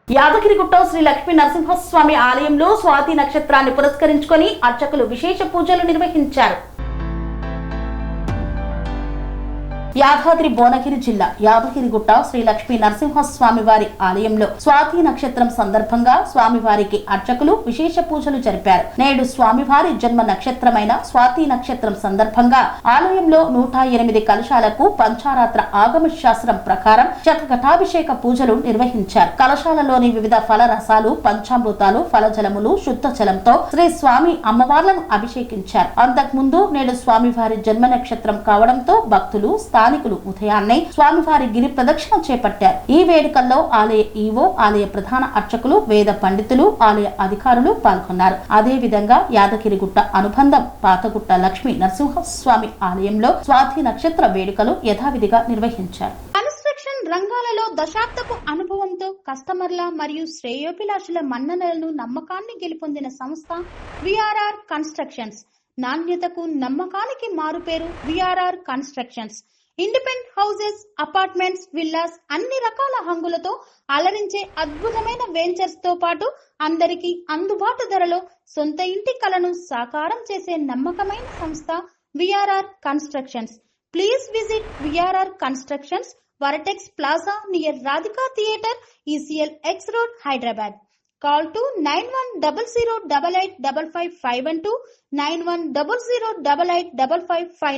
యాదగిరిగుట్ట శ్రీ లక్ష్మీ నరసింహస్వామి ఆలయంలో స్వాతి నక్షత్రాన్ని పురస్కరించుకొని అర్చకులు విశేష పూజలు నిర్వహించారు. యాదాద్రి భువనగిరి జిల్లా యాదగిరిగుట్ట శ్రీ లక్ష్మీ నరసింహస్వామి వారి ఆలయంలో స్వాతి నక్షత్రం సందర్భంగా స్వామివారికి అర్చకులు విశేష పూజలు జరిపారు. నేడు స్వామివారి జన్మ నక్షత్రమైన స్వాతి నక్షత్రం సందర్భంగా ఆలయంలో 108 కలశాలకు పంచారాత్ర ఆగమ శాస్త్రం ప్రకారం శతఘటాభిషేక పూజలు నిర్వహించారు. కలశాలలోని వివిధ ఫల రసాలు, పంచామృతాలు, ఫలజలములు, శుద్ధ జలంతో శ్రీ స్వామి అమ్మవార్లను అభిషేకించారు. అంతకుముందు నేడు స్వామివారి జన్మ నక్షత్రం కావడంతో భక్తులు స్థానికులు ఉదయాన్నే స్వామివారి గిరి ప్రదక్షిణ చేపట్టారు. ఈ వేడుకల్లో ఆలయ ఈవో, ఆలయ ప్రధాన అర్చకులు, వేద పండితులు, ఆలయ అధికారులు పాల్గొన్నారు. అదే విధంగా యాదగిరిగుట్ట అనుబంధం పాతగుట్ట లక్ష్మీ నరసింహస్వామి ఆలయంలో స్వాతి నక్షత్ర వేడుకలు యథావిధిగా నిర్వహించారు. కన్స్ట్రక్షన్ రంగాలలో దశాబ్దపు అనుభవంతో కస్టమర్ల మరియు శ్రేయోభిలాషుల మన్ననలను, నమ్మకాన్ని గెలుపొందిన సంస్థ విఆర్ఆర్ కన్స్ట్రక్షన్స్. నాణ్యతకు, నమ్మకానికి మారుపేరు VRR constructions. Independent houses, apartments, villas అన్ని రకాల హంగులతో అలరించే అద్భుతమైన వెంచర్స్ తో పాటు అందరికీ అందుబాటు ధరలో సొంత ఇంటి కలను సాకారం చేసే నమ్మకమైన సంస్థ VRR constructions. Please visit VRR constructions, వరటెక్స్ plaza near Radhika theatre, ECL X Road, Hyderabad. Call to 910088555512 9100885555.